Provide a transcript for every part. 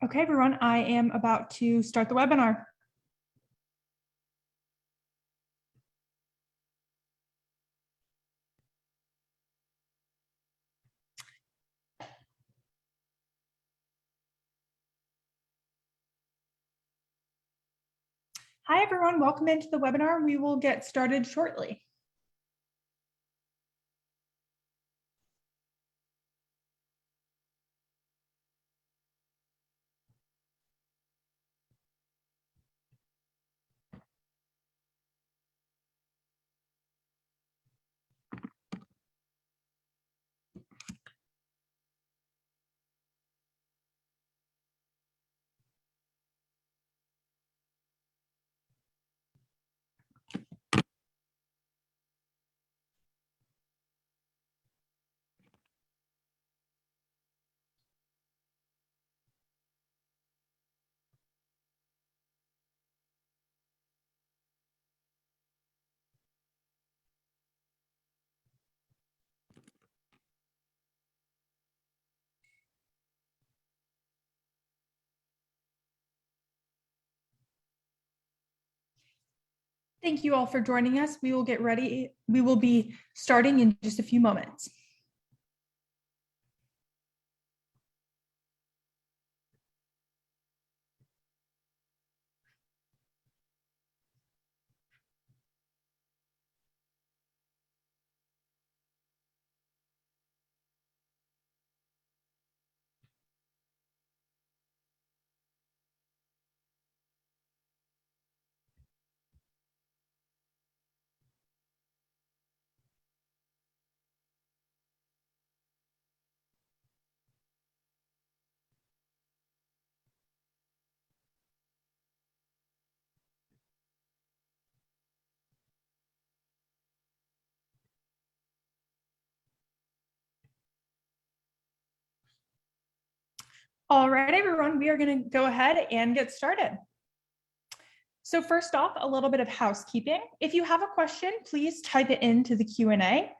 Okay, everyone, I am about to start the webinar. Hi, everyone, welcome into the webinar. We will get started shortly. Thank you all for joining us. We will get ready. We will be starting in just a few moments. All right, everyone, we are going to go ahead and get started. So first off, a little bit of housekeeping. If you have a question, please type it into the Q&A.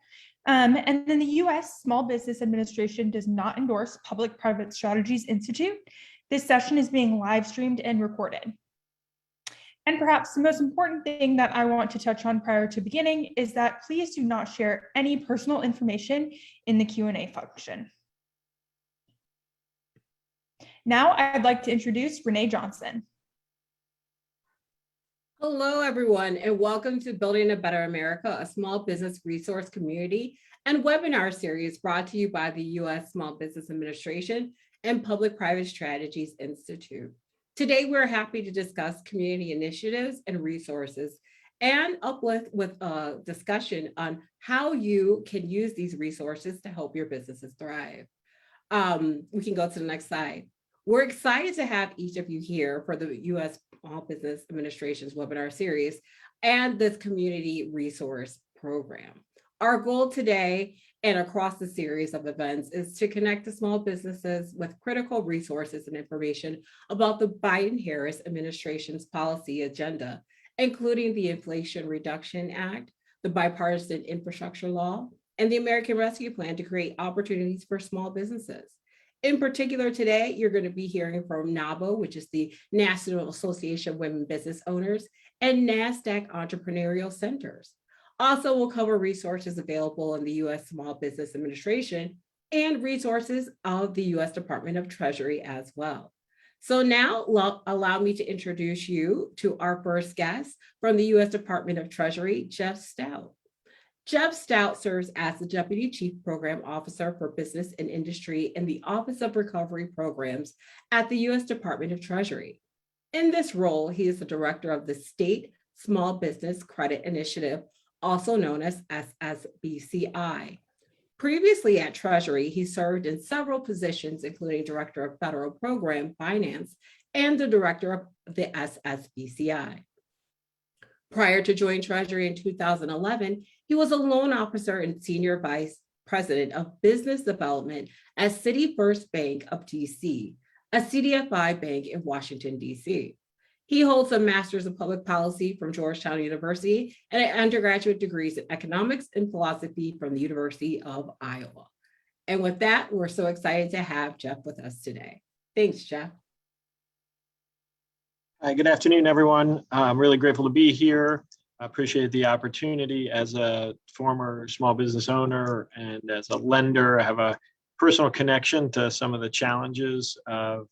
And then the U.S. Small Business Administration does not endorse Public-Private Strategies Institute. This session is being live streamed and recorded. And perhaps the most important thing that I want to touch on prior to beginning is that please do not share any personal information in the Q&A function. Now I'd like to introduce Renee Johnson. Hello, everyone, and welcome to Building a Better America, a small business resource community and webinar series brought to you by the U.S. Small Business Administration and Public-Private Strategies Institute. Today, we're happy to discuss community initiatives and resources and uplift with a discussion on how you can use these resources to help your businesses thrive. We can go to the next slide. We're excited to have each of you here for the U.S. Small Business Administration's webinar series and this community resource program. Our goal today and across the series of events is to connect the small businesses with critical resources and information about the Biden-Harris administration's policy agenda, including the Inflation Reduction Act, the Bipartisan Infrastructure Law, and the American Rescue Plan to create opportunities for small businesses. In particular, today, you're going to be hearing from NABO, which is the National Association of Women Business Owners, and NASDAQ Entrepreneurial Centers. Also, we'll cover resources available in the U.S. Small Business Administration and resources of the U.S. Department of Treasury as well. So now, allow me to introduce you to our first guest from the U.S. Department of Treasury, Jeff Stout. Jeff Stout serves as the Deputy Chief Program Officer for Business and Industry in the Office of Recovery Programs at the U.S. Department of Treasury. In this role, he is the Director of the State Small Business Credit Initiative, also known as SSBCI. Previously at Treasury, he served in several positions, including Director of Federal Program Finance and the Director of the SSBCI. Prior to joining Treasury in 2011, he was a loan officer and Senior Vice President of Business Development at City First Bank of DC, a CDFI bank in Washington, DC. He holds a Master's of Public Policy from Georgetown University and undergraduate degrees in Economics and Philosophy from the University of Iowa. And with that, we're so excited to have Jeff with us today. Thanks, Jeff. Hi, good afternoon, everyone. I'm really grateful to be here. I appreciate the opportunity. As a former small business owner and as a lender, I have a personal connection to some of the challenges of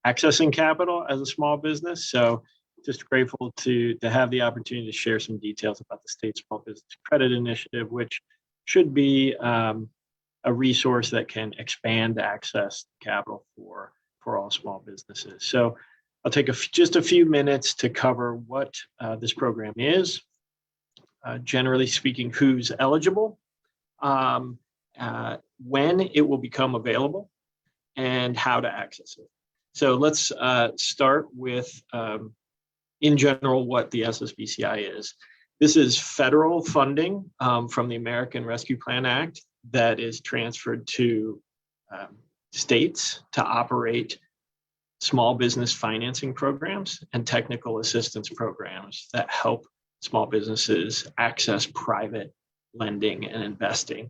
accessing capital as a small business. So just grateful to have the opportunity to share some details about the State Small Business Credit Initiative, which should be a resource that can expand access to capital for all small businesses. So I'll take just a few minutes to cover what this program is, generally speaking, who's eligible, when it will become available, and how to access it. So let's start with, in general, what the SSBCI is. This is federal funding from the American Rescue Plan Act that is transferred to states to operate small business financing programs and technical assistance programs that help small businesses access private lending and investing.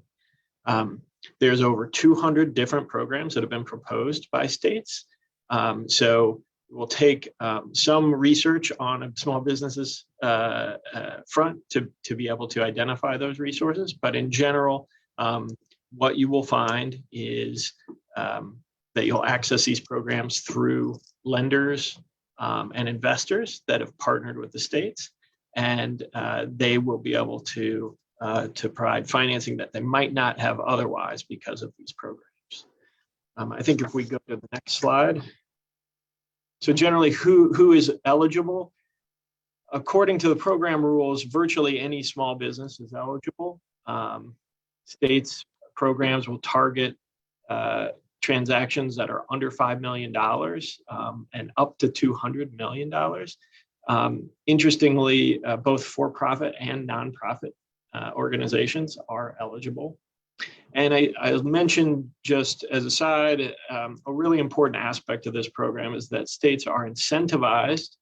There's over 200 different programs that have been proposed by states. So we'll take some research on a small businesses front to be able to identify those resources. But in general, what you will find is that you'll access these programs through lenders and investors that have partnered with the states, and they will be able to provide financing that they might not have otherwise because of these programs. I think if we go to the next slide. So generally, who is eligible? According to the program rules, virtually any small business is eligible. States programs will target transactions that are under $5 million and up to $200 million. Interestingly, both for-profit and nonprofit organizations are eligible. And I mentioned, just as a side, a really important aspect of this program is that states are incentivized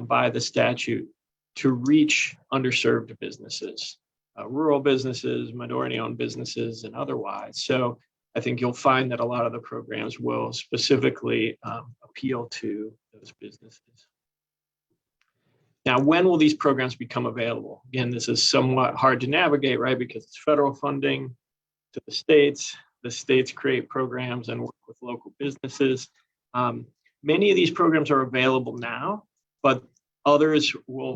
by the statute to reach underserved businesses, rural businesses, minority-owned businesses, and otherwise. So I think you'll find that a lot of the programs will specifically appeal to those businesses. Now, when will these programs become available? Again, this is somewhat hard to navigate, right? Because it's federal funding to the states. The states create programs and work with local businesses. Many of these programs are available now, but others will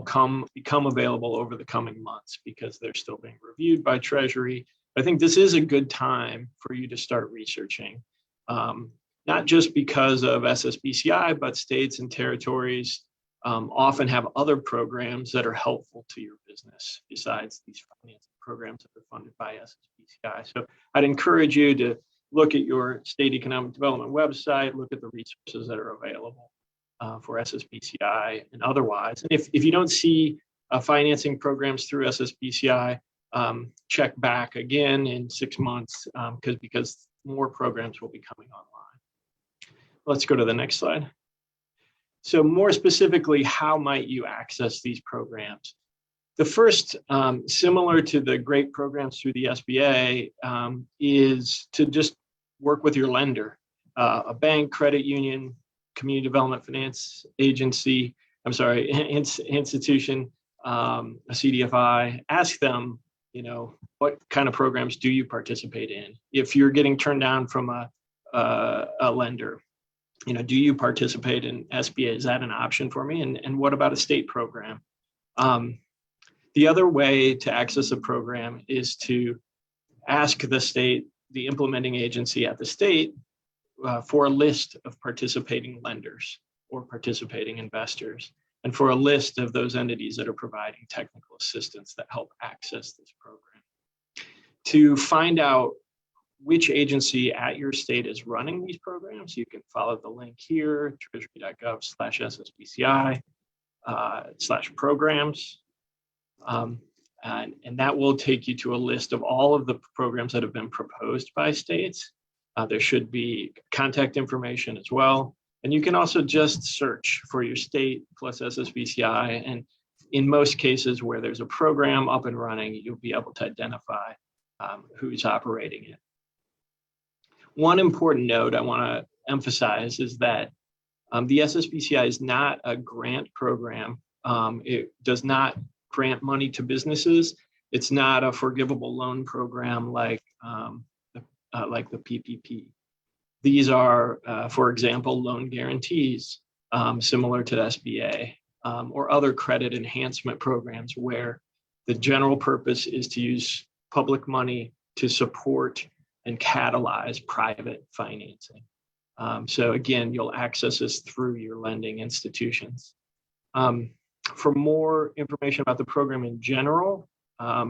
become available over the coming months because they're still being reviewed by Treasury. I think this is a good time for you to start researching, not just because of SSBCI, but states and territories often have other programs that are helpful to your business besides these financing programs that are funded by SSBCI. So I'd encourage you to look at your state economic development website, look at the resources that are available for SSBCI and otherwise. And if you don't see financing programs through SSBCI, check back again in 6 months because more programs will be coming online. Let's go to the next slide. So more specifically, how might you access these programs? The first, similar to the great programs through the SBA, is to just work with your lender, a bank, credit union, community development finance agency, institution, a CDFI. Ask them, what kind of programs do you participate in? If you're getting turned down from a lender, do you participate in SBA? Is that an option for me? And what about a state program? The other way to access a program is to ask the state, the implementing agency at the state, for a list of participating lenders or participating investors, and for a list of those entities that are providing technical assistance that help access this program. To find out which agency at your state is running these programs, you can follow the link here, treasury.gov/SSBCI/programs. And that will take you to a list of all of the programs that have been proposed by states. There should be contact information as well. And you can also just search for your state plus SSBCI. And in most cases where there's a program up and running, you'll be able to identify who's operating it. One important note I want to emphasize is that The SSBCI is not a grant program. It does not grant money to businesses. It's not a forgivable loan program like the PPP. These are, for example, loan guarantees, similar to the SBA, or other credit enhancement programs where the general purpose is to use public money to support and catalyze private financing. So again, you'll access this through your lending institutions. For more information about the program in general,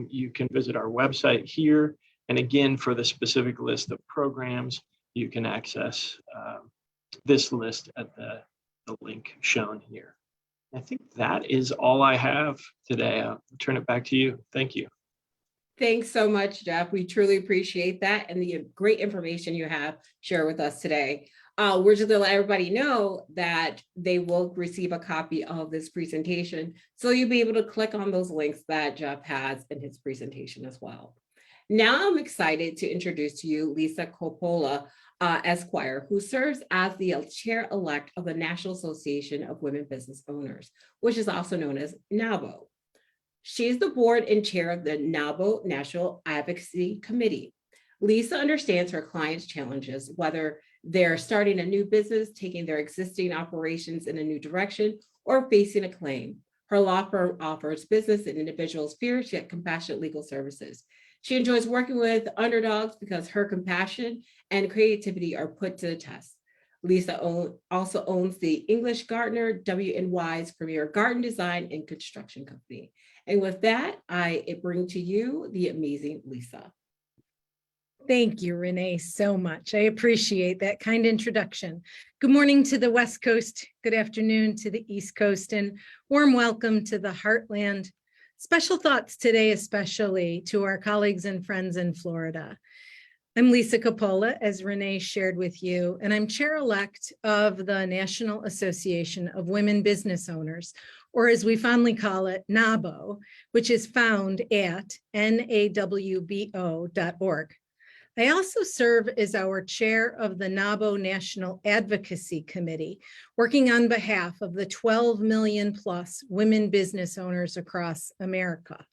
you can visit our website here. And again, for the specific list of programs, you can access this list at the link shown here. I think that is all I have today. I'll turn it back to you. Thank you. Thanks so much, Jeff. We truly appreciate that and the great information you have shared with us today. We're just going to let everybody know that they will receive a copy of this presentation. So you'll be able to click on those links that Jeff has in his presentation as well. Now I'm excited to introduce to you Lisa Coppola, Esquire, who serves as the chair-elect of the National Association of Women Business Owners, which is also known as NABO. She is the board and chair of the NABO National Advocacy Committee. Lisa understands her clients' challenges, whether they're starting a new business, taking their existing operations in a new direction, or facing a claim. Her law firm offers business and individuals fierce yet compassionate legal services. She enjoys working with underdogs because her compassion and creativity are put to the test. Lisa also owns the English Gardener, WNY's premier garden design and construction company. And with that, I bring to you the amazing Lisa. Thank you, Renee, so much. I appreciate that kind introduction. Good morning to the West Coast. Good afternoon to the East Coast, and warm welcome to the Heartland. Special thoughts today, especially to our colleagues and friends in Florida. I'm Lisa Coppola, as Renee shared with you, and I'm chair-elect of the National Association of Women Business Owners, or as we fondly call it, NABO, which is found at nawbo.org. I also serve as our chair of the NABO National Advocacy Committee, working on behalf of the 12 million plus women business owners across America.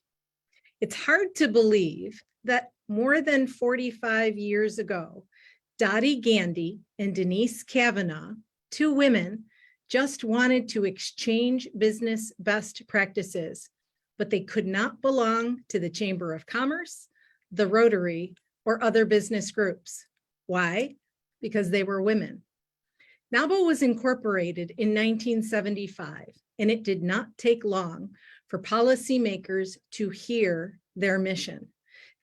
It's hard to believe that more than 45 years ago, Dottie Gandy and Denise Kavanaugh, two women, just wanted to exchange business best practices, but they could not belong to the Chamber of Commerce, the Rotary, or other business groups. Why? Because they were women. NABO was incorporated in 1975, and it did not take long for policymakers to hear their mission.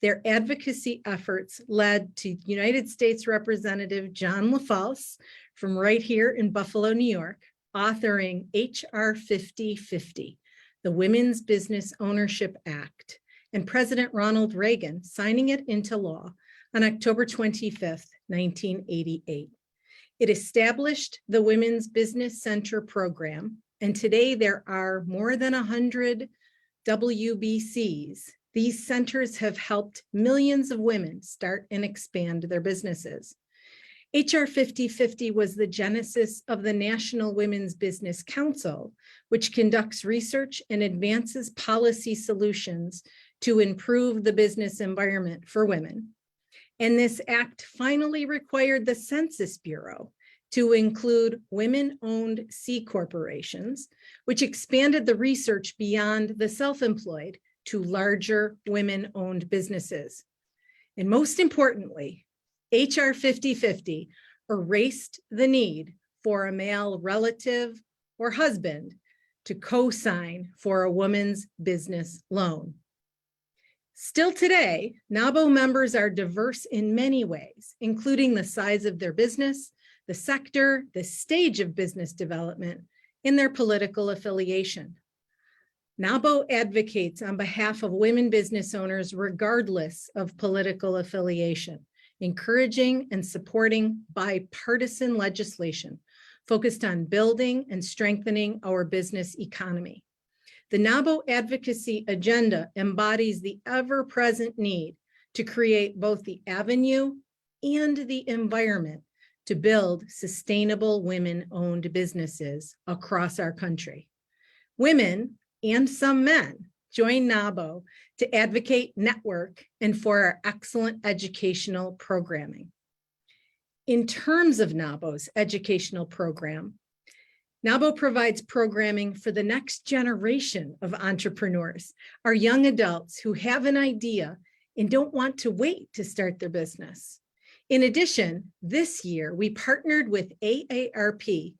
Their advocacy efforts led to United States Representative John LaFalce from right here in Buffalo, New York, authoring H.R. 5050, the Women's Business Ownership Act, and President Ronald Reagan signing it into law on October 25th, 1988. It established the Women's Business Center program, and today there are more than 100 WBCs. These centers have helped millions of women start and expand their businesses. H.R. 5050 was the genesis of the National Women's Business Council, which conducts research and advances policy solutions to improve the business environment for women. And this act finally required the Census Bureau to include women-owned C corporations, which expanded the research beyond the self-employed to larger women-owned businesses. And most importantly, H.R. 5050 erased the need for a male relative or husband to co-sign for a woman's business loan. Still today, NABO members are diverse in many ways, including the size of their business, the sector, the stage of business development, and their political affiliation. NABO advocates on behalf of women business owners regardless of political affiliation, encouraging and supporting bipartisan legislation focused on building and strengthening our business economy. The NABO advocacy agenda embodies the ever-present need to create both the avenue and the environment to build sustainable women-owned businesses across our country. Women and some men join NABO to advocate, network, and for our excellent educational programming. In terms of NABO's educational program, NABO provides programming for the next generation of entrepreneurs, our young adults who have an idea and don't want to wait to start their business. In addition, this year, we partnered with AARP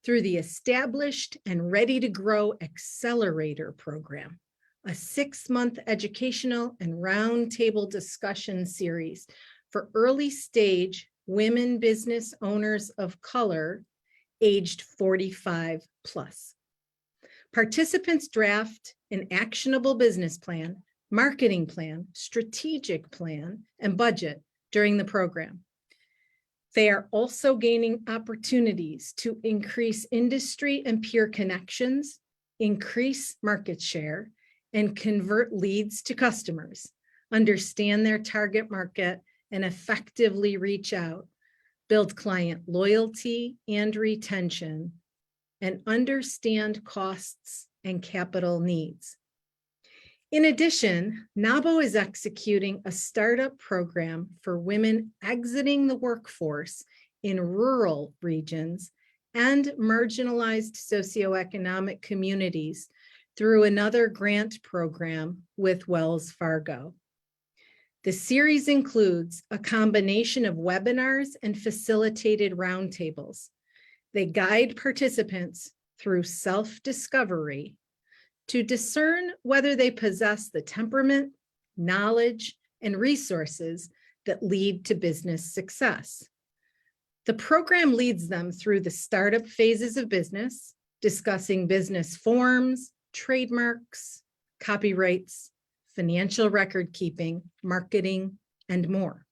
through the Established and Ready to Grow Accelerator Program, a 6-month educational and roundtable discussion series for early stage women business owners of color aged 45 plus. Participants draft an actionable business plan, marketing plan, strategic plan, and budget during the program. They are also gaining opportunities to increase industry and peer connections, increase market share, and convert leads to customers, understand their target market, and effectively reach out, build client loyalty and retention, and understand costs and capital needs. In addition, NABO is executing a startup program for women exiting the workforce in rural regions and marginalized socioeconomic communities through another grant program with Wells Fargo. The series includes a combination of webinars and facilitated roundtables. They guide participants through self-discovery to discern whether they possess the temperament, knowledge, and resources that lead to business success. The program leads them through the startup phases of business, discussing business forms, trademarks, copyrights, financial record keeping, marketing, and more.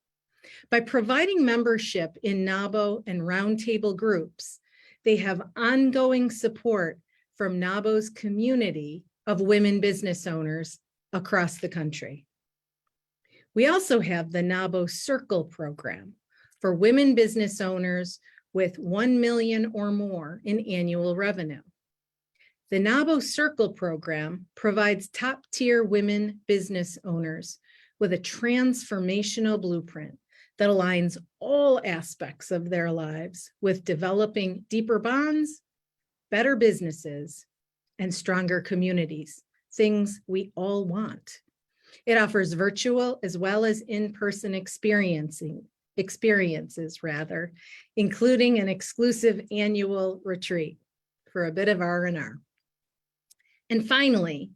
By providing membership in NABO and roundtable groups, they have ongoing support from NABO's community of women business owners across the country. We also have the NABO Circle program for women business owners with 1 million or more in annual revenue. The NABO Circle program provides top-tier women business owners with a transformational blueprint that aligns all aspects of their lives with developing deeper bonds, better businesses, and stronger communities, things we all want. It offers virtual as well as in-person experiences, including an exclusive annual retreat for a bit of R&R. And finally,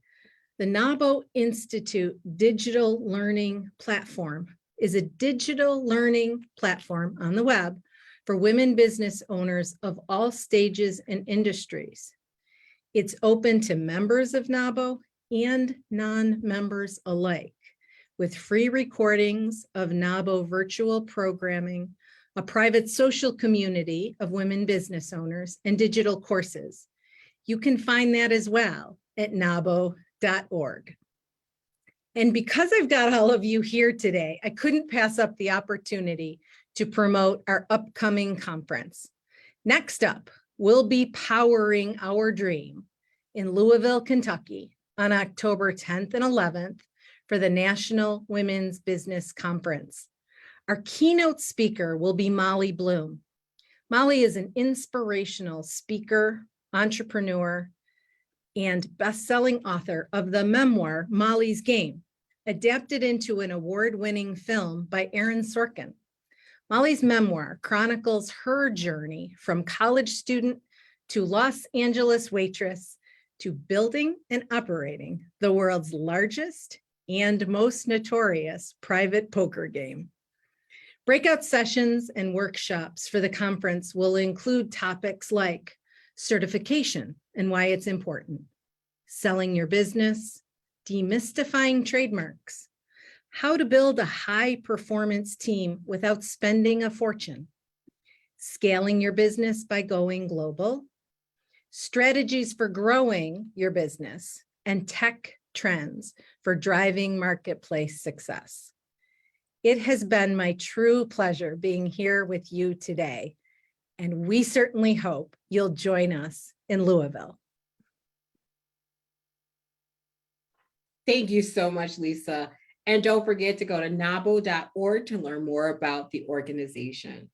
the NABO Institute Digital Learning Platform is a digital learning platform on the web for women business owners of all stages and industries. It's open to members of NABO and non-members alike, with free recordings of NABO virtual programming, a private social community of women business owners, and digital courses. You can find that as well at nabo.org. And because I've got all of you here today, I couldn't pass up the opportunity to promote our upcoming conference. Next up, we'll be powering our dream in Louisville, Kentucky on October 10th and 11th for the National Women's Business Conference. Our keynote speaker will be Molly Bloom. Molly is an inspirational speaker, entrepreneur, and best-selling author of the memoir, Molly's Game, adapted into an award-winning film by Aaron Sorkin. Molly's memoir chronicles her journey from college student to Los Angeles waitress to building and operating the world's largest and most notorious private poker game. Breakout sessions and workshops for the conference will include topics like certification and why it's important, selling your business, demystifying trademarks, how to build a high-performance team without spending a fortune, scaling your business by going global, strategies for growing your business, and tech trends for driving marketplace success. It has been my true pleasure being here with you today, And we certainly hope you'll join us in Louisville. Thank you so much, Lisa. And don't forget to go to nabo.org to learn more about the organization.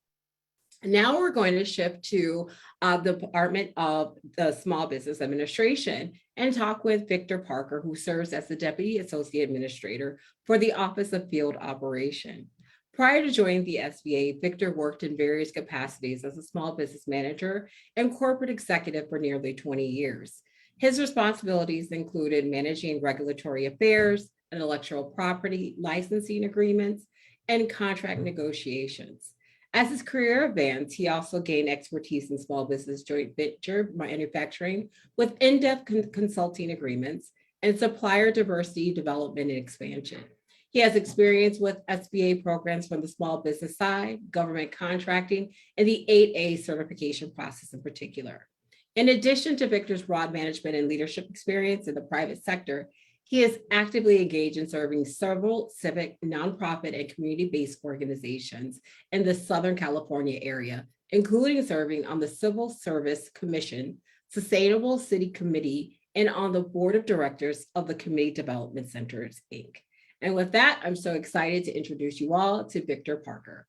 Now we're going to shift to the Department of the Small Business Administration and talk with Victor Parker, who serves as the Deputy Associate Administrator for the Office of Field Operation. Prior to joining the SBA, Victor worked in various capacities as a small business manager and corporate executive for nearly 20 years. His responsibilities included managing regulatory affairs, intellectual property licensing agreements, and contract negotiations. As his career advanced, he also gained expertise in small business joint venture manufacturing with in-depth consulting agreements and supplier diversity development and expansion. He has experience with SBA programs from the small business side, government contracting, and the 8A certification process in particular. In addition to Victor's broad management and leadership experience in the private sector, he is actively engaged in serving several civic, nonprofit, and community-based organizations in the Southern California area, including serving on the Civil Service Commission, Sustainable City Committee, and on the board of directors of the Community Development Centers, Inc. And with that, I'm so excited to introduce you all to Victor Parker.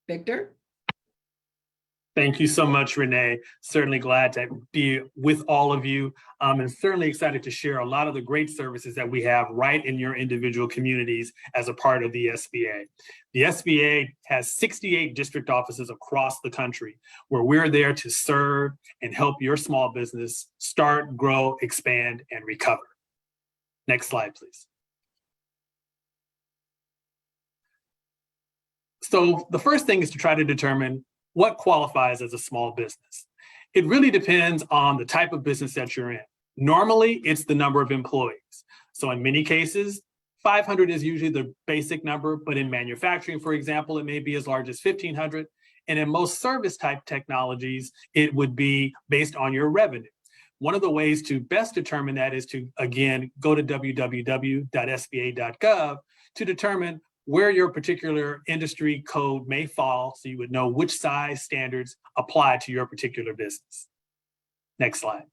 Victor? Thank you so much, Renee. Certainly glad to be with all of you, and certainly excited to share a lot of the great services that we have right in your individual communities as a part of the SBA. The SBA has 68 district offices across the country where we're there to serve and help your small business start, grow, expand, and recover. Next slide, please. So the first thing is to try to determine what qualifies as a small business. It really depends on the type of business that you're in. Normally, it's the number of employees. So in many cases, 500 is usually the basic number, but in manufacturing, for example, it may be as large as 1,500. And in most service type technologies, it would be based on your revenue. One of the ways to best determine that is to, again, go to www.sba.gov to determine where your particular industry code may fall, so you would know which size standards apply to your particular business. Next slide.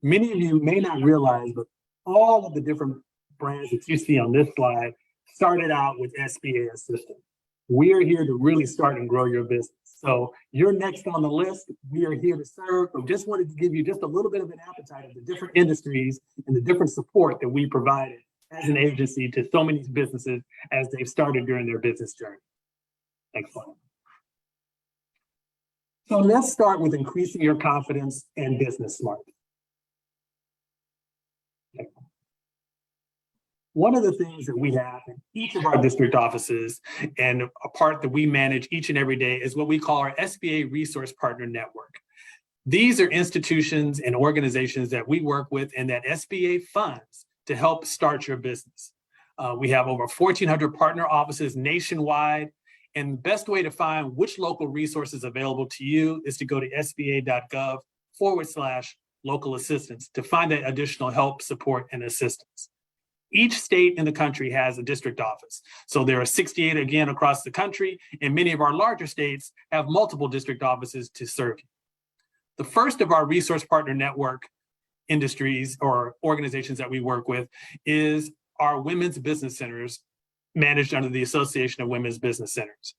Many of you may not realize, but all of the different brands that you see on this slide started out with SBA Assistant. We are here to really start and grow your business. So you're next on the list. We are here to serve. I just wanted to give you just a little bit of an appetite of the different industries and the different support that we provided as an agency to so many businesses as they've started during their business journey. Next slide. So let's start with increasing your confidence and business smart. One of the things that we have in each of our district offices and a part that we manage each and every day is what we call our SBA Resource Partner Network. These are institutions and organizations that we work with and that SBA funds to help start your business. We have over 1,400 partner offices nationwide, and the best way to find which local resources available to you is to go to sba.gov/local assistance to find that additional help, support, and assistance. Each state in the country has a district office. So there are 68 again across the country, and many of our larger states have multiple district offices to serve you. The first of our Resource Partner Network industries or organizations that we work with is our women's business centers managed under the Association of Women's Business Centers.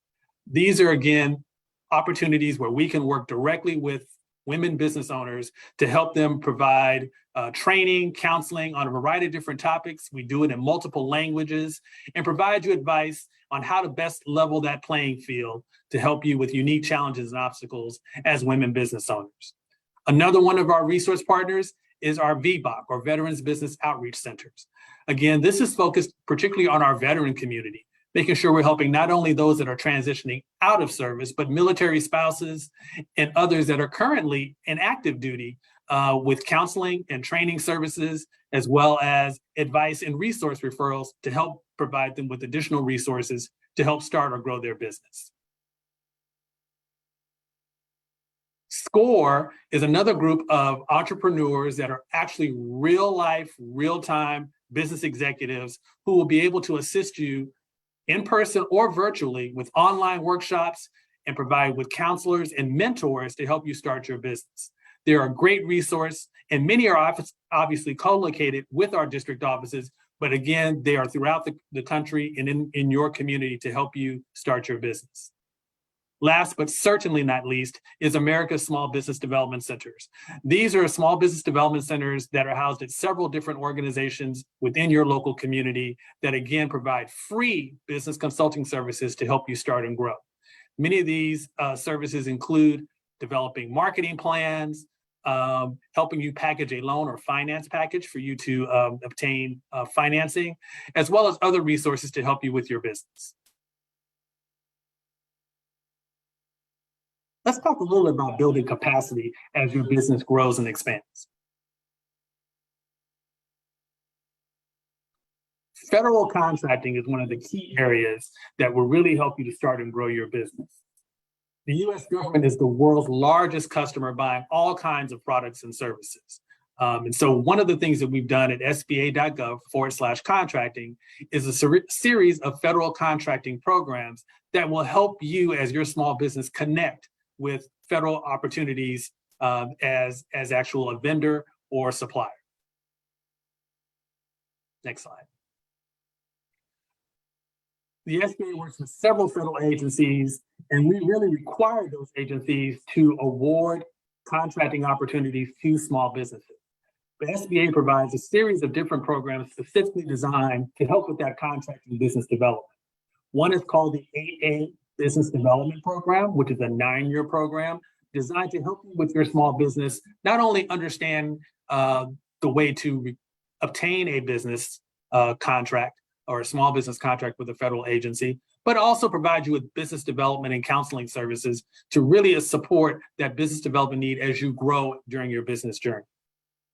These are, again, opportunities where we can work directly with women business owners to help them provide training, counseling on a variety of different topics. We do it in multiple languages and provide you advice on how to best level that playing field to help you with unique challenges and obstacles as women business owners. Another one of our resource partners is our VBOC, or Veterans Business Outreach Centers. Again, this is focused particularly on our veteran community, making sure we're helping not only those that are transitioning out of service, but military spouses and others that are currently in active duty with counseling and training services, as well as advice and resource referrals to help provide them with additional resources to help start or grow their business. SCORE is another group of entrepreneurs that are actually real life, real time business executives who will be able to assist you in person or virtually with online workshops and provide with counselors and mentors to help you start your business. They're a great resource, and many are obviously co-located with our district offices, but again, they are throughout the country and in your community to help you start your business. Last, but certainly not least, is America's Small Business Development Centers. These are small business development centers that are housed at several different organizations within your local community that again provide free business consulting services to help you start and grow. Many of these services include developing marketing plans, helping you package a loan or finance package for you to obtain financing, as well as other resources to help you with your business. Let's talk a little bit about building capacity as your business grows and expands. Federal contracting is one of the key areas that will really help you to start and grow your business. The US government is the world's largest customer, buying all kinds of products and services. And so one of the things that we've done at sba.gov/contracting is a series of federal contracting programs that will help you as your small business connect with federal opportunities as actual a vendor or supplier. Next slide. The SBA works with several federal agencies, and we really require those agencies to award contracting opportunities to small businesses. The SBA provides a series of different programs specifically designed to help with that contracting business development. One is called the 8A Business Development Program, which is a 9-year program designed to help you with your small business, not only understand the way to obtain a business contract or a small business contract with a federal agency, but also provide you with business development and counseling services to really support that business development need as you grow during your business journey.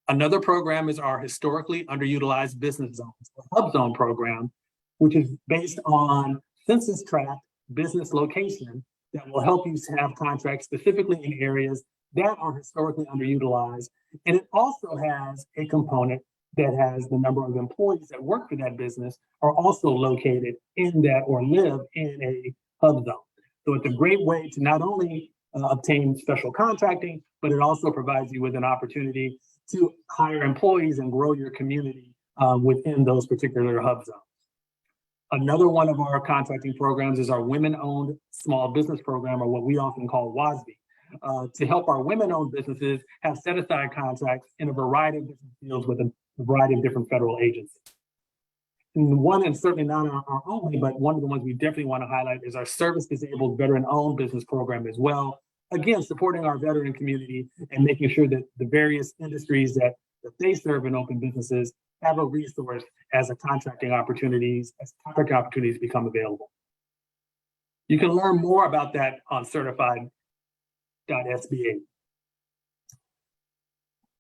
Another program is our historically underutilized business zones, the Hub Zone program, which is based on census tract business location that will help you have contracts specifically in areas that are historically underutilized. And it also has a component that has the number of employees that work for that business are also located in that or live in a hub zone. So it's a great way to not only obtain special contracting, but it also provides you with an opportunity to hire employees and grow your community within those particular hub zones. Another one of our contracting programs is our women-owned small business program, or what we often call WASB, to help our women-owned businesses have set-aside contracts in a variety of different fields with a variety of different federal agencies. And one, and certainly not our only, but one of the ones we definitely want to highlight is our service-disabled veteran-owned business program as well. Again, supporting our veteran community and making sure that the various industries that they serve and open businesses have a resource as contracting opportunities become available. You can learn more about that on certified.sba.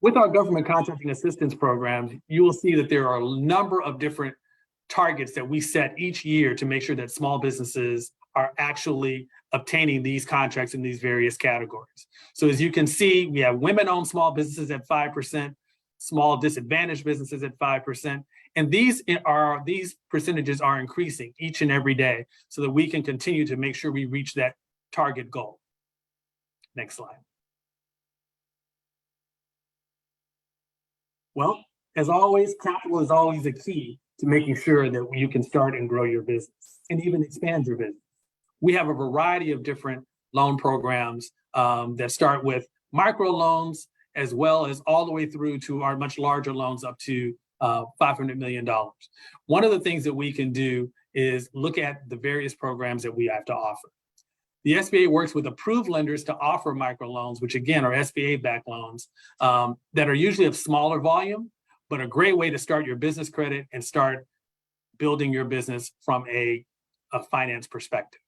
With our government contracting assistance programs, you will see that there are a number of different targets that we set each year to make sure that small businesses are actually obtaining these contracts in these various categories. So as you can see, we have women-owned small businesses at 5%, small disadvantaged businesses at 5%, and these percentages are increasing each and every day so that we can continue to make sure we reach that target goal. Next slide. Well, as always, capital is always a key to making sure that you can start and grow your business and even expand your business. We have a variety of different loan programs that start with micro loans, as well as all the way through to our much larger loans up to $500 million. One of the things that we can do is look at the various programs that we have to offer. The SBA works with approved lenders to offer microloans, which again are SBA-backed loans that are usually of smaller volume, but a great way to start your business credit and start building your business from a finance perspective.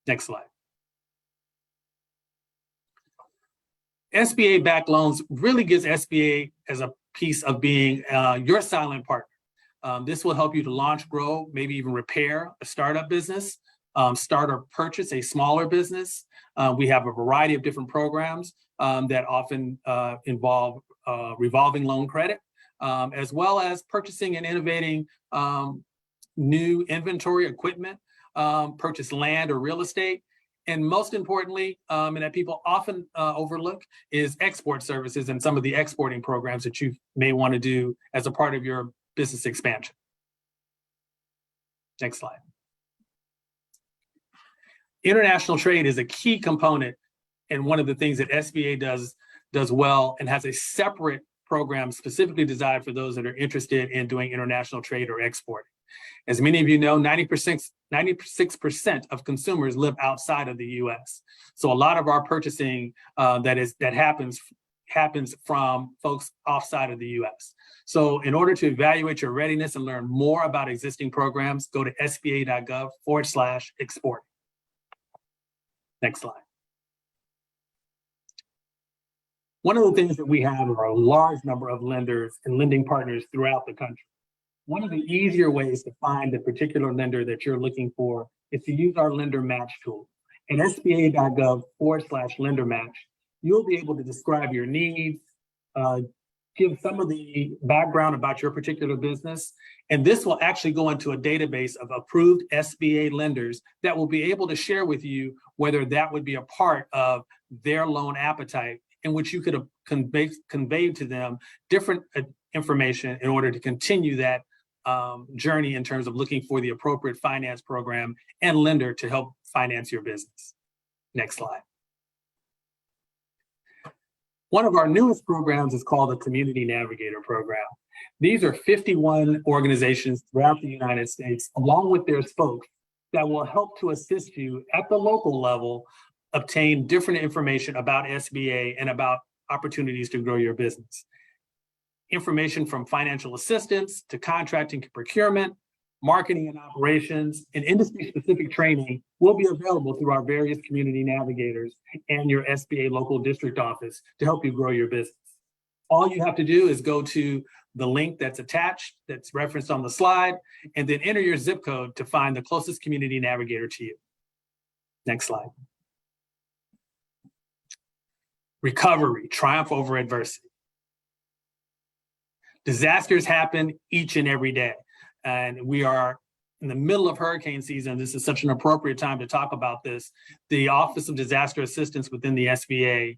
Next slide. SBA-backed loans really gives SBA as a piece of being your silent partner. This will help you to launch, grow, maybe even repair a startup business, start or purchase a smaller business. We have a variety of different programs that often involve revolving loan credit, as well as purchasing and innovating new inventory equipment, purchase land or real estate. And most importantly, and that people often overlook, is export services and some of the exporting programs that you may want to do as a part of your business expansion. Next slide. International trade is a key component and one of the things that SBA does well, and has a separate program specifically designed for those that are interested in doing international trade or exporting. As many of you know, 96% of consumers live outside of the US. So a lot of our purchasing that happens from folks outside of the US. So in order to evaluate your readiness and learn more about existing programs, go to sba.gov/export. Next slide. One of the things that we have are a large number of lenders and lending partners throughout the country. One of the easier ways to find the particular lender that you're looking for is to use our lender match tool. At sba.gov/lender match, you'll be able to describe your needs, give some of the background about your particular business, and this will actually go into a database of approved SBA lenders that will be able to share with you whether that would be a part of their loan appetite, in which you could convey to them different information in order to continue that journey in terms of looking for the appropriate finance program and lender to help finance your business. Next slide. One of our newest programs is called the Community Navigator Program. These are 51 organizations throughout the United States, along with their spokes, that will help to assist you at the local level obtain different information about SBA and about opportunities to grow your business. Information from financial assistance to contracting and procurement, marketing and operations, and industry-specific training will be available through our various community navigators and your SBA local district office to help you grow your business. All you have to do is go to the link that's attached, that's referenced on the slide, and then enter your zip code to find the closest community navigator to you. Next slide. Recovery, triumph over adversity. Disasters happen each and every day. And we are in the middle of hurricane season. This is such an appropriate time to talk about this. The Office of Disaster Assistance within the SBA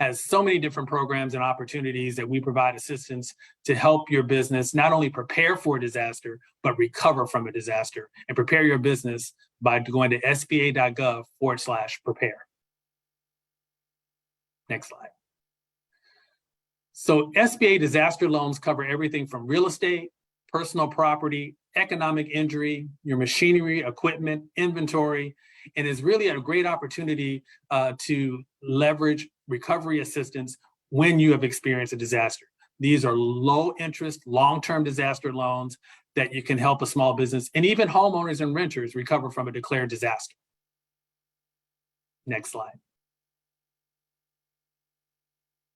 has so many different programs and opportunities that we provide assistance to help your business not only prepare for a disaster, but recover from a disaster, and prepare your business by going to sba.gov/prepare. Next slide. So SBA disaster loans cover everything from real estate, personal property, economic injury, your machinery, equipment, inventory, and is really a great opportunity to leverage recovery assistance when you have experienced a disaster. These are low interest, long-term disaster loans that you can help a small business and even homeowners and renters recover from a declared disaster. Next slide.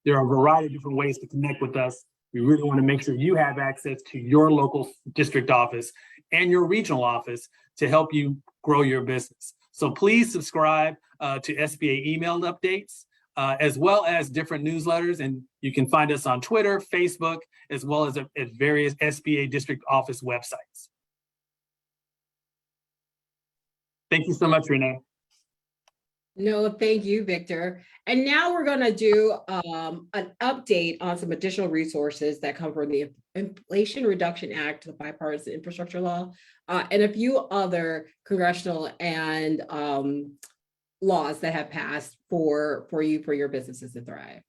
There are a variety of different ways to connect with us. We really want to make sure you have access to your local district office and your regional office to help you grow your business. So please subscribe to SBA email updates, as well as different newsletters. And you can find us on Twitter, Facebook, as well as at various SBA district office websites. Thank you so much, Renee. No, thank you, Victor. And now we're going to do an update on some additional resources that come from the Inflation Reduction Act, the bipartisan infrastructure law, and a few other congressional and laws that have passed for your businesses to thrive.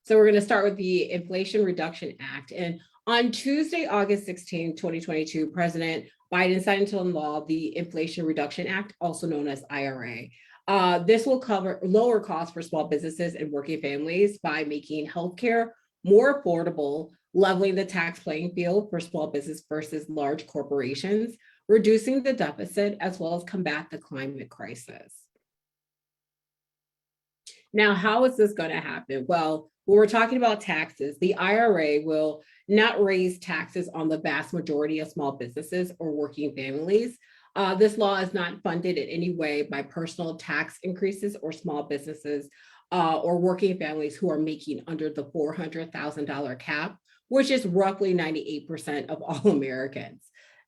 So we're going to start with the Inflation Reduction Act. And on Tuesday, August 16, 2022, President Biden signed into law the Inflation Reduction Act, also known as IRA. This will cover lower costs for small businesses and working families by making healthcare more affordable, leveling the tax playing field for small business versus large corporations, reducing the deficit, as well as combat the climate crisis. Now, how is this going to happen? Well, when we're talking about taxes, the IRA will not raise taxes on the vast majority of small businesses or working families. This law is not funded in any way by personal tax increases or small businesses or working families who are making under the $400,000 cap, which is roughly 98% of all Americans.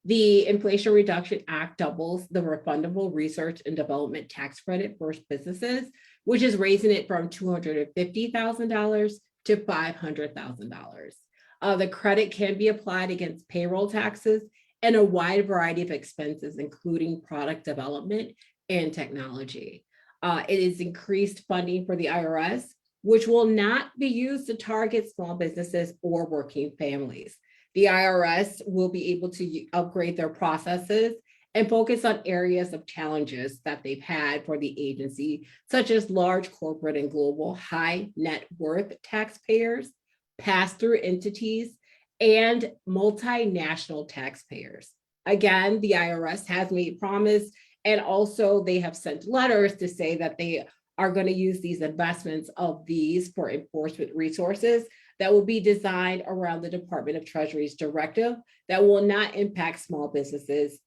The Inflation Reduction Act doubles the refundable research and development tax credit for businesses, which is raising it from $250,000 to $500,000. The credit can be applied against payroll taxes and a wide variety of expenses, including product development and technology. It is increased funding for the IRS, which will not be used to target small businesses or working families. The IRS will be able to upgrade their processes and focus on areas of challenges that they've had for the agency, such as large corporate and global high net worth taxpayers, pass-through entities, and multinational taxpayers. Again, the IRS has made promise, and also they have sent letters to say that they are going to use these investments of these for enforcement resources that will be designed around the Department of Treasury's directive that will not impact small businesses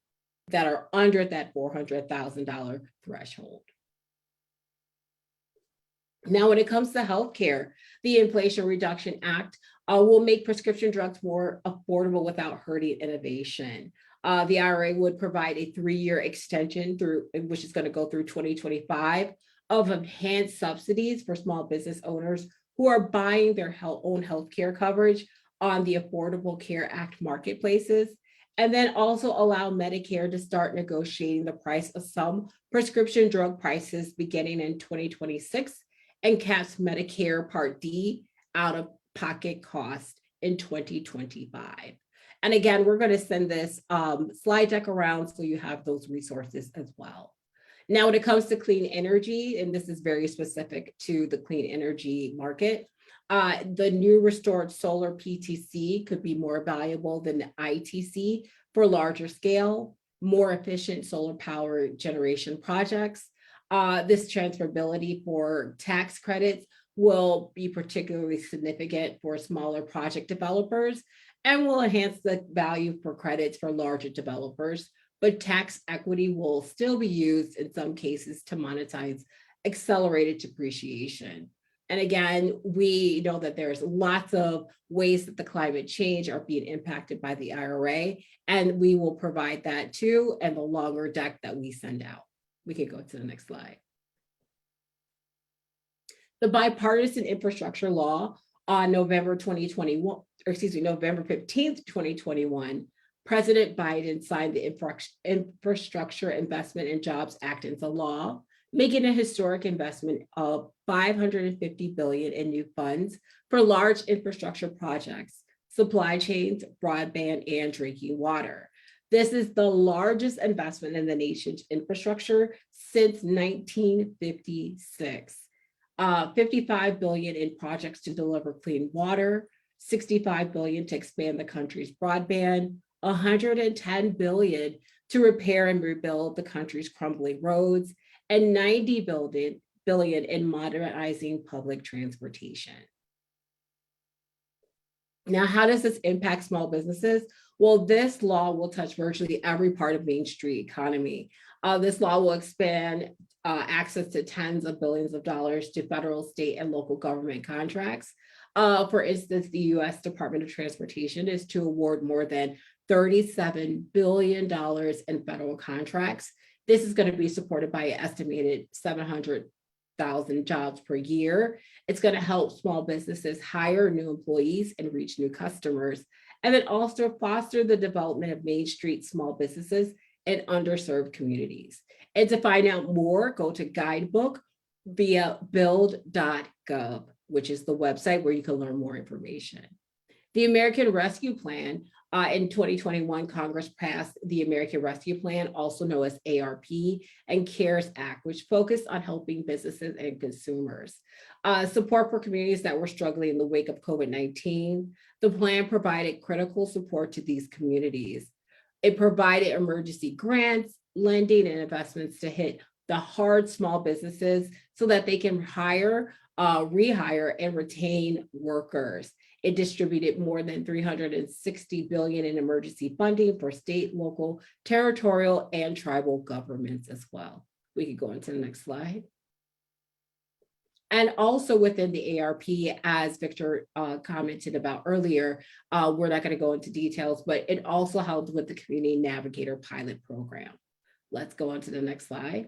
that are under that $400,000 threshold. Now, when it comes to healthcare, the Inflation Reduction Act will make prescription drugs more affordable without hurting innovation. The IRA would provide a 3-year extension which is going to go through 2025, of enhanced subsidies for small business owners who are buying their own healthcare coverage on the Affordable Care Act marketplaces, and then also allow Medicare to start negotiating the price of some prescription drug prices beginning in 2026 and caps Medicare Part D out-of-pocket cost in 2025. And again, we're going to send this slide deck around so you have those resources as well. Now, when it comes to clean energy, and this is very specific to the clean energy market, the new restored solar PTC could be more valuable than the ITC for larger scale, more efficient solar power generation projects. This transferability for tax credits will be particularly significant for smaller project developers and will enhance the value for credits for larger developers. But tax equity will still be used in some cases to monetize accelerated depreciation. And again, we know that there's lots of ways that the climate change are being impacted by the IRA, and we will provide that too, and the longer deck that we send out. We can go to the next slide. The bipartisan infrastructure law on November 15th, 2021, President Biden signed the Infrastructure Investment and Jobs Act into law, making a historic investment of $550 billion in new funds for large infrastructure projects, supply chains, broadband, and drinking water. This is the largest investment in the nation's infrastructure since 1956. $55 billion in projects to deliver clean water, $65 billion to expand the country's broadband, $110 billion to repair and rebuild the country's crumbling roads, and $90 billion in modernizing public transportation. Now, how does this impact small businesses? Well, this law will touch virtually every part of Main Street economy. This law will expand access to tens of billions of dollars to federal, state, and local government contracts. For instance, the U.S. Department of Transportation is to award more than $37 billion in federal contracts. This is going to be supported by an estimated 700,000 jobs per year. It's going to help small businesses hire new employees and reach new customers, and then also foster the development of Main Street small businesses in underserved communities. And to find out more, go to guidebook via build.gov, which is the website where you can learn more information. The American Rescue Plan, in 2021, Congress passed the American Rescue Plan, also known as ARP, and CARES Act, which focused on helping businesses and consumers. Support for communities that were struggling in the wake of COVID-19. The plan provided critical support to these communities. It provided emergency grants, lending, and investments to hit the hard small businesses so that they can hire, rehire, and retain workers. It distributed more than $360 billion in emergency funding for state, local, territorial, and tribal governments as well. We could go into the next slide. And also within the ARP, as Victor commented about earlier, we're not going to go into details, but it also helps with the Community Navigator pilot program. Let's go on to the next slide.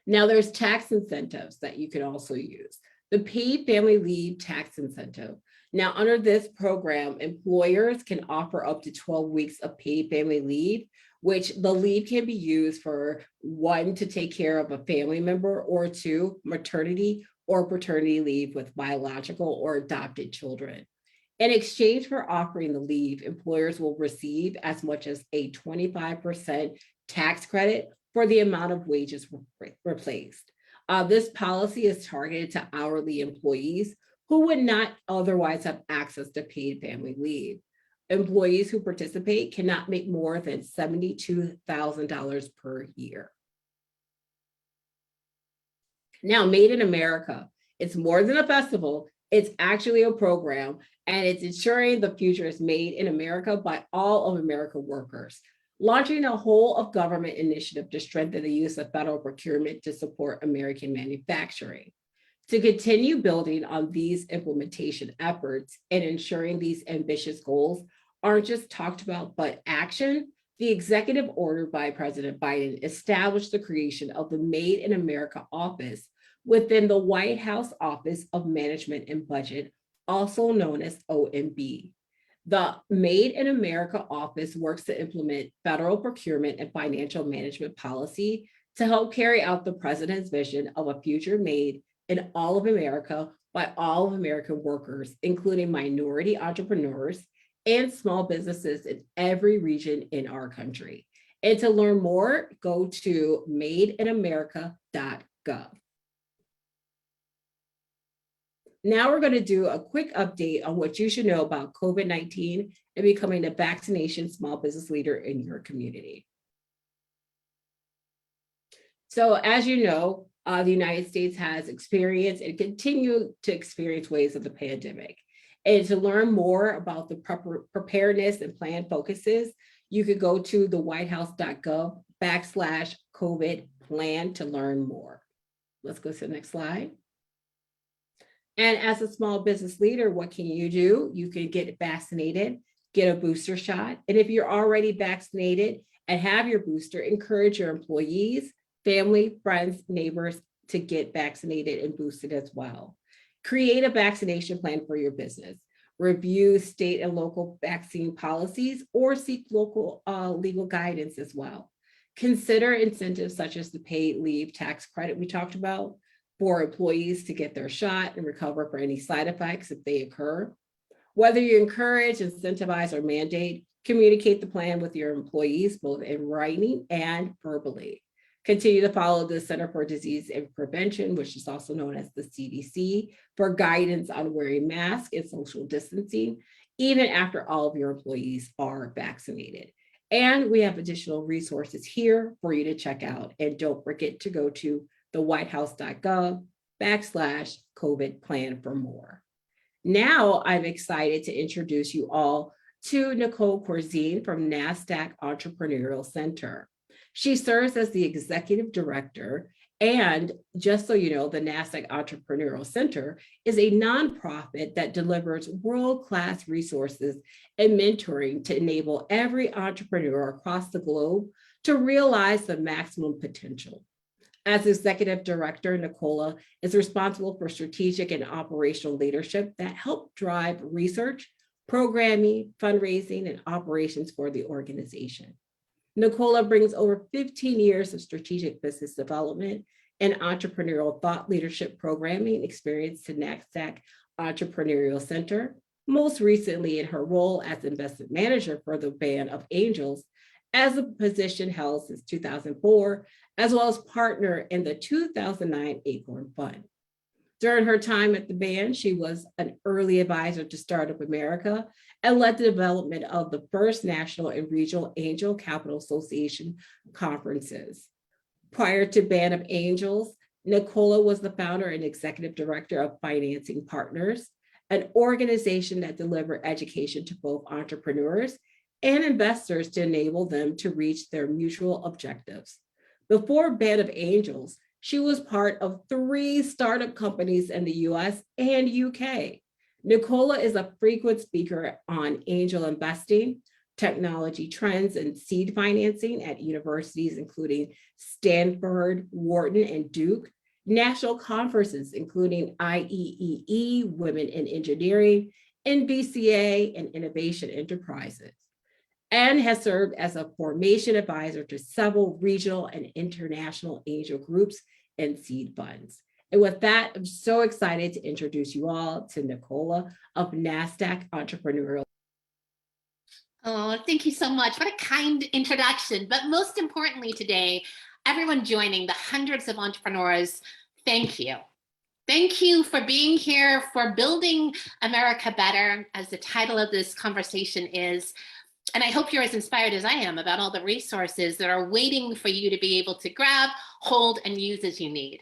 Now there's tax incentives that you can also use. The paid family leave tax incentive. Now under this program, employers can offer up to 12 weeks of paid family leave, which the leave can be used for 1, to take care of a family member, or 2, maternity or paternity leave with biological or adopted children. In exchange for offering the leave, employers will receive as much as a 25% tax credit for the amount of wages replaced. This policy is targeted to hourly employees who would not otherwise have access to paid family leave. Employees who participate cannot make more than $72,000 per year. Now, Made in America, it's more than a festival, it's actually a program, and it's ensuring the future is made in America by all of American workers, launching a whole of government initiative to strengthen the use of federal procurement to support American manufacturing. To continue building on these implementation efforts and ensuring these ambitious goals aren't just talked about, but action, the executive order by President Biden established the creation of the Made in America office within the White House Office of Management and Budget, also known as OMB. The Made in America office works to implement federal procurement and financial management policy to help carry out the president's vision of a future made in all of America by all of American workers, including minority entrepreneurs and small businesses in every region in our country. And to learn more, go to madeinamerica.gov. Now we're going to do a quick update on what you should know about COVID-19 and becoming a vaccination small business leader in your community. So as you know, the United States has experienced and continue to experience waves of the pandemic. And to learn more about the preparedness and plan focuses, you could go to the whitehouse.gov/COVID plan to learn more. Let's go to the next slide. And as a small business leader, what can you do? You can get vaccinated, get a booster shot. And if you're already vaccinated and have your booster, encourage your employees, family, friends, neighbors to get vaccinated and boosted as well. Create a vaccination plan for your business. Review state and local vaccine policies or seek local legal guidance as well. Consider incentives such as the paid leave tax credit we talked about for employees to get their shot and recover for any side effects if they occur. Whether you encourage, incentivize, or mandate, communicate the plan with your employees, both in writing and verbally. Continue to follow the Center for Disease and Prevention, which is also known as the CDC, for guidance on wearing masks and social distancing, even after all of your employees are vaccinated. And we have additional resources here for you to check out. And don't forget to go to the whitehouse.gov/COVID plan for more. Now I'm excited to introduce you all to Nicole Corzine from NASDAQ Entrepreneurial Center. She serves as the executive director, and just so you know, the NASDAQ Entrepreneurial Center is a nonprofit that delivers world-class resources and mentoring to enable every entrepreneur across the globe to realize the maximum potential. As executive director, Nicola is responsible for strategic and operational leadership that help drive research, programming, fundraising, and operations for the organization. Nicola brings over 15 years of strategic business development and entrepreneurial thought leadership programming experience to NASDAQ Entrepreneurial Center, most recently in her role as investment manager for the Band of Angels, as a position held since 2004, as well as partner in the 2009 Acorn Fund. During her time at the band, she was an early advisor to Startup America and led the development of the first national and regional Angel Capital Association conferences. Prior to Band of Angels, Nicola was the founder and executive director of Financing Partners, an organization that delivered education to both entrepreneurs and investors to enable them to reach their mutual objectives. Before Band of Angels, She was part of 3 startup companies in the US and UK. Nicola is a frequent speaker on angel investing, technology trends, and seed financing at universities, including Stanford, Wharton, and Duke, national conferences, including IEEE, Women in Engineering, NBCA, and Innovation Enterprises, and has served as a formation advisor to several regional and international angel groups and seed funds. And with that, I'm so excited to introduce you all to Nicola of NASDAQ Entrepreneurial. Oh, thank you so much. What a kind introduction. But most importantly today, everyone joining, the hundreds of entrepreneurs, thank you. Thank you for being here, for building America better, as the title of this conversation is. And I hope you're as inspired as I am about all the resources that are waiting for you to be able to grab, hold, and use as you need.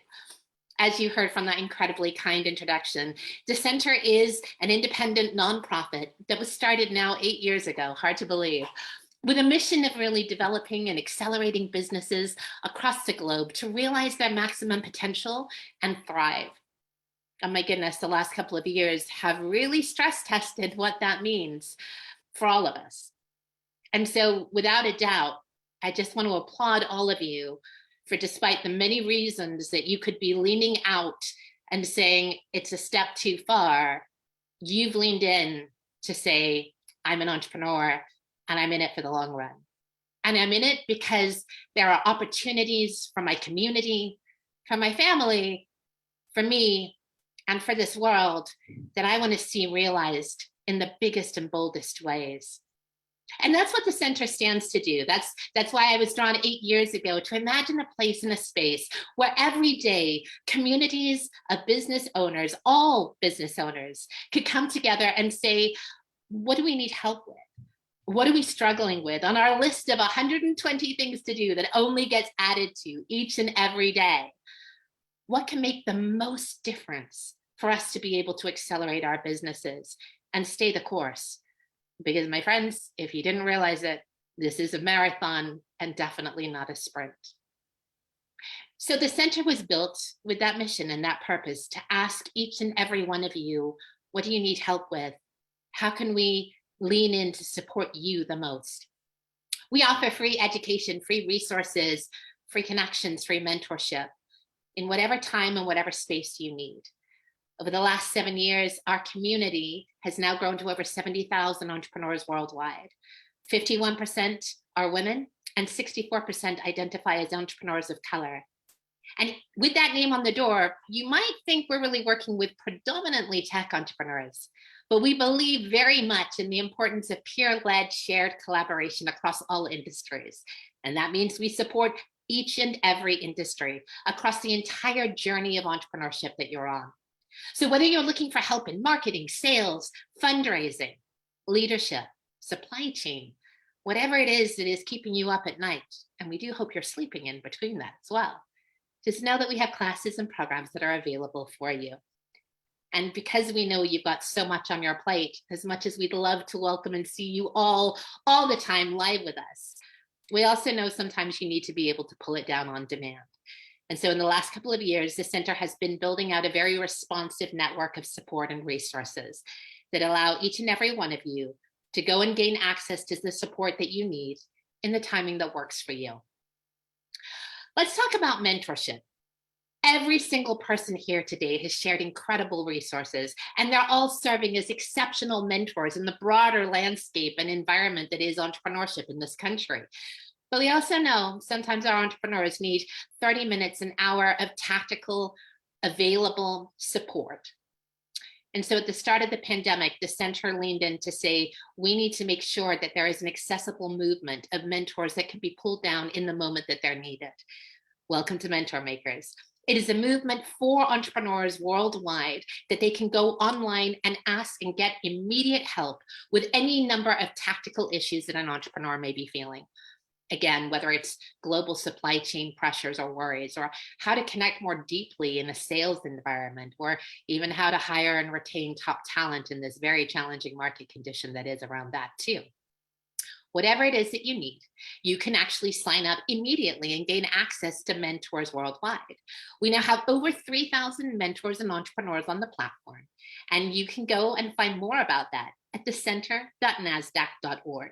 As you heard from that incredibly kind introduction, the Center is an independent nonprofit that was started now 8 years ago, hard to believe, with a mission of really developing and accelerating businesses across the globe to realize their maximum potential and thrive. Oh my goodness, the last couple of years have really stress tested what that means for all of us. And so without a doubt, I just want to applaud all of you for, despite the many reasons that you could be leaning out and saying it's a step too far, you've leaned in to say, I'm an entrepreneur and I'm in it for the long run. And I'm in it because there are opportunities for my community, for my family, for me, and for this world that I want to see realized in the biggest and boldest ways. And that's what the Center stands to do. That's why I was drawn 8 years ago to imagine a place and a space where every day communities of business owners, all business owners, could come together and say, what do we need help with? What are we struggling with on our list of 120 things to do that only gets added to each and every day? What can make the most difference for us to be able to accelerate our businesses and stay the course? Because my friends, if you didn't realize it, this is a marathon and definitely not a sprint. So the Center was built with that mission and that purpose to ask each and every one of you, what do you need help with? How can we lean in to support you the most? We offer free education, free resources, free connections, free mentorship in whatever time and whatever space you need. Over the last 7 years, our community has now grown to over 70,000 entrepreneurs worldwide. 51% are women and 64% identify as entrepreneurs of color. And with that name on the door, you might think we're really working with predominantly tech entrepreneurs, but we believe very much in the importance of peer-led shared collaboration across all industries. And that means we support each and every industry across the entire journey of entrepreneurship that you're on. So whether you're looking for help in marketing, sales, fundraising, leadership, supply chain, whatever it is that is keeping you up at night, and we do hope you're sleeping in between that as well, just know that we have classes and programs that are available for you. And because we know you've got so much on your plate, as much as we'd love to welcome and see you all the time live with us, we also know sometimes you need to be able to pull it down on demand. And so in the last couple of years, the Center has been building out a very responsive network of support and resources that allow each and every one of you to go and gain access to the support that you need in the timing that works for you. Let's talk about mentorship. Every single person here today has shared incredible resources, and they're all serving as exceptional mentors in the broader landscape and environment that is entrepreneurship in this country. But we also know sometimes our entrepreneurs need 30 minutes, an hour of tactical, available support. And so at the start of the pandemic, the Center leaned in to say, we need to make sure that there is an accessible movement of mentors that can be pulled down in the moment that they're needed. Welcome to Mentor Makers. It is a movement for entrepreneurs worldwide that they can go online and ask and get immediate help with any number of tactical issues that an entrepreneur may be feeling. Again, whether it's global supply chain pressures or worries, or how to connect more deeply in a sales environment, or even how to hire and retain top talent in this very challenging market condition that is around that too. whatever it is that you need, you can actually sign up immediately and gain access to mentors worldwide. We now have over 3,000 mentors and entrepreneurs on the platform, and you can go and find more about that at thecenter.nasdaq.org.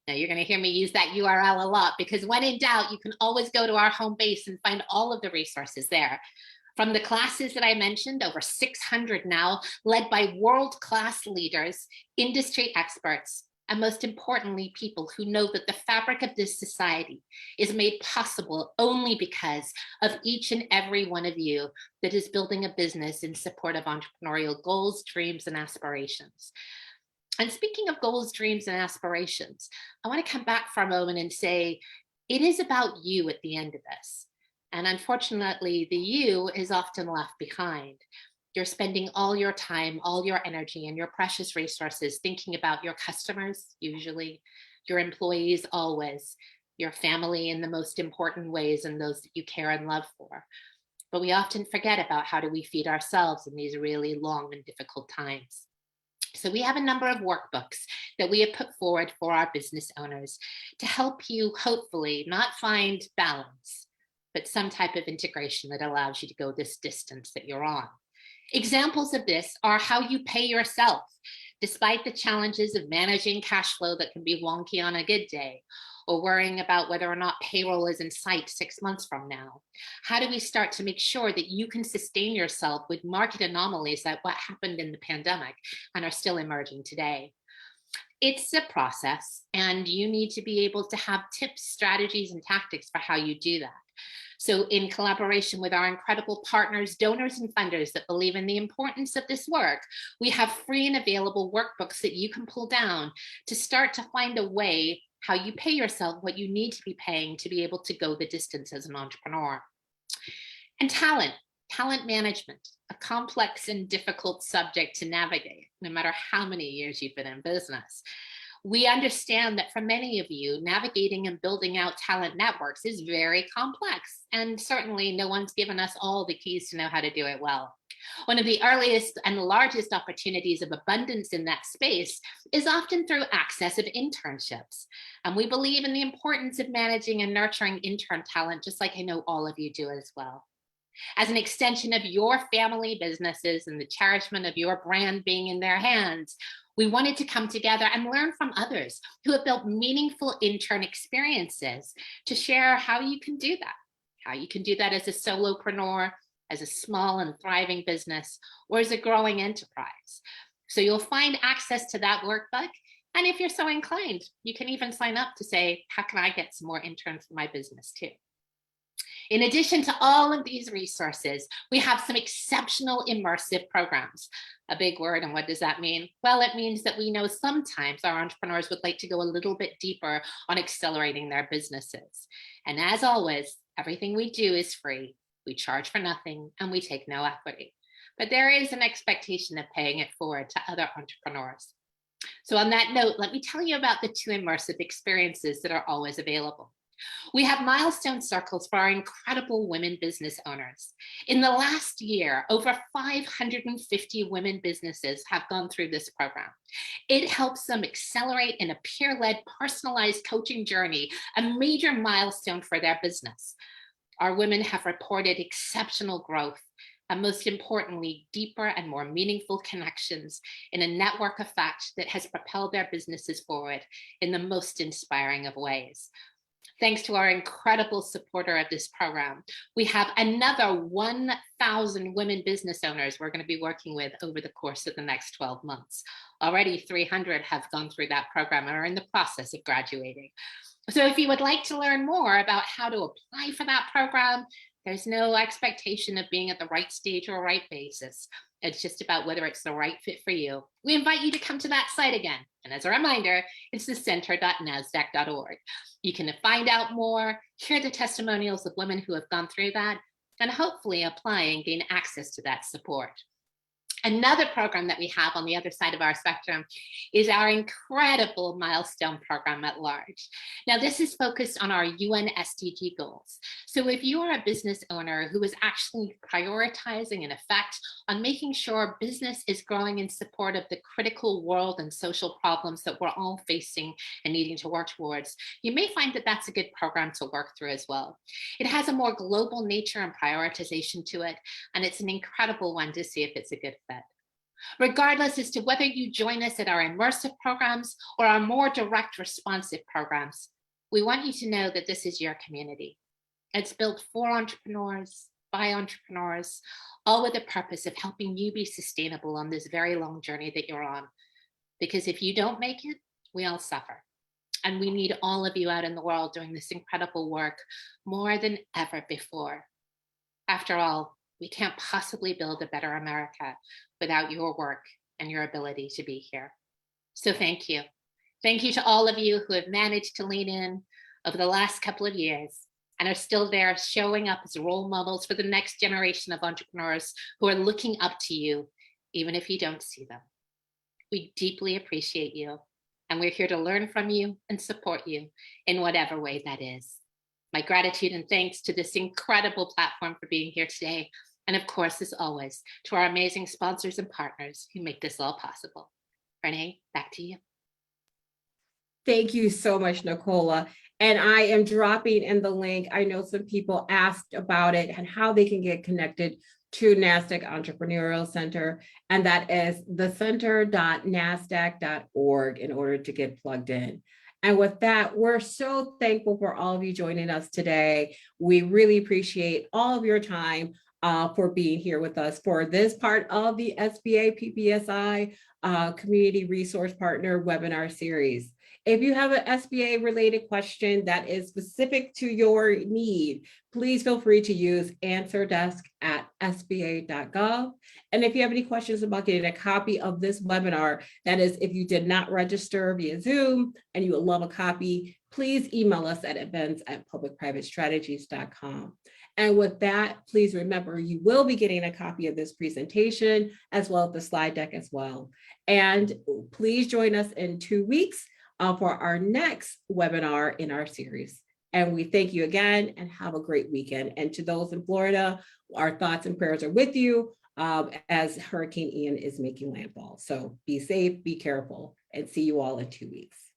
Now, you're going to hear me use that URL a lot because when in doubt, you can always go to our home base and find all of the resources there. From the classes that I mentioned, over 600 now, led by world-class leaders, industry experts, and most importantly, people who know that the fabric of this society is made possible only because of each and every one of you that is building a business in support of entrepreneurial goals, dreams, and aspirations. And speaking of goals, dreams, and aspirations, I want to come back for a moment and say, it is about you at the end of this. And unfortunately, the you is often left behind. You're spending all your time, all your energy, and your precious resources thinking about your customers, usually, your employees, always, your family in the most important ways, and those that you care and love for. But we often forget about how do we feed ourselves in these really long and difficult times. So we have a number of workbooks that we have put forward for our business owners to help you hopefully not find balance, but some type of integration that allows you to go this distance that you're on. Examples of this are how you pay yourself, despite the challenges of managing cash flow that can be wonky on a good day, or worrying about whether or not payroll is in sight 6 months from now. How do we start to make sure that you can sustain yourself with market anomalies like what happened in the pandemic and are still emerging today? It's a process, and you need to be able to have tips, strategies, and tactics for how you do that. So in collaboration with our incredible partners, donors, and funders that believe in the importance of this work, we have free and available workbooks that you can pull down to start to find a way how you pay yourself what you need to be paying to be able to go the distance as an entrepreneur. And talent management, a complex and difficult subject to navigate, no matter how many years you've been in business. We understand that for many of you, navigating and building out talent networks is very complex, and certainly no one's given us all the keys to know how to do it well. One of the earliest and largest opportunities of abundance in that space is often through access of internships. And we believe in the importance of managing and nurturing intern talent, just like I know all of you do as well. As an extension of your family businesses and the cherishment of your brand being in their hands, we wanted to come together and learn from others who have built meaningful intern experiences to share how you can do that, how you can do that as a solopreneur, as a small and thriving business, or as a growing enterprise. So you'll find access to that workbook. And if you're so inclined, you can even sign up to say, how can I get some more interns for my business too? In addition to all of these resources, we have some exceptional immersive programs. A big word, and what does that mean? Well, it means that we know sometimes our entrepreneurs would like to go a little bit deeper on accelerating their businesses. And as always, everything we do is free. We charge for nothing, and we take no equity. But there is an expectation of paying it forward to other entrepreneurs. So on that note, let me tell you about the 2 immersive experiences that are always available. We have milestone circles for our incredible women business owners. In the last year, over 550 women businesses have gone through this program. It helps them accelerate in a peer-led, personalized coaching journey, a major milestone for their business. Our women have reported exceptional growth, and most importantly, deeper and more meaningful connections in a network effect that has propelled their businesses forward in the most inspiring of ways. Thanks to our incredible supporter of this program, we have another 1,000 women business owners we're going to be working with over the course of the next 12 months. Already 300 have gone through that program and are in the process of graduating. So if you would like to learn more about how to apply for that program, there's no expectation of being at the right stage or right basis. It's just about whether it's the right fit for you. We invite you to come to that site again. And as a reminder, it's thecenter.nasdaq.org. You can find out more, hear the testimonials of women who have gone through that, and hopefully apply and gain access to that support. Another program that we have on the other side of our spectrum is our incredible milestone program at large. Now, this is focused on our UN SDG goals. So if you are a business owner who is actually prioritizing an effect on making sure business is growing in support of the critical world and social problems that we're all facing and needing to work towards, you may find that that's a good program to work through as well. It has a more global nature and prioritization to it, and it's an incredible one to see if it's a good fit. Regardless as to whether you join us at our immersive programs or our more direct responsive programs, we want you to know that this is your community. It's built for entrepreneurs, by entrepreneurs, all with the purpose of helping you be sustainable on this very long journey that you're on. Because if you don't make it, we all suffer. And we need all of you out in the world doing this incredible work more than ever before. After all, we can't possibly build a better America without your work and your ability to be here. So thank you. Thank you to all of you who have managed to lean in over the last couple of years and are still there showing up as role models for the next generation of entrepreneurs who are looking up to you, even if you don't see them. We deeply appreciate you, and we're here to learn from you and support you in whatever way that is. My gratitude and thanks to this incredible platform for being here today. And of course, as always, to our amazing sponsors and partners who make this all possible. Renee, back to you. Thank you so much, Nicola. And I am dropping in the link. I know some people asked about it and how they can get connected to NASDAQ Entrepreneurial Center. And that is thecenter.nasdaq.org in order to get plugged in. And with that, we're so thankful for all of you joining us today. We really appreciate all of your time for being here with us for this part of the SBA PPSI Community Resource Partner webinar series. If you have an SBA related question that is specific to your need, please feel free to use answerdesk@sba.gov. And if you have any questions about getting a copy of this webinar, that is, if you did not register via Zoom and you would love a copy, please email us at events@publicprivatestrategies.com. And with that, please remember, you will be getting a copy of this presentation as well as the slide deck as well. And please join us in 2 weeks for our next webinar in our series. And we thank you again and have a great weekend. And to those in Florida, our thoughts and prayers are with you as Hurricane Ian is making landfall. So be safe, be careful, and see you all in 2 weeks.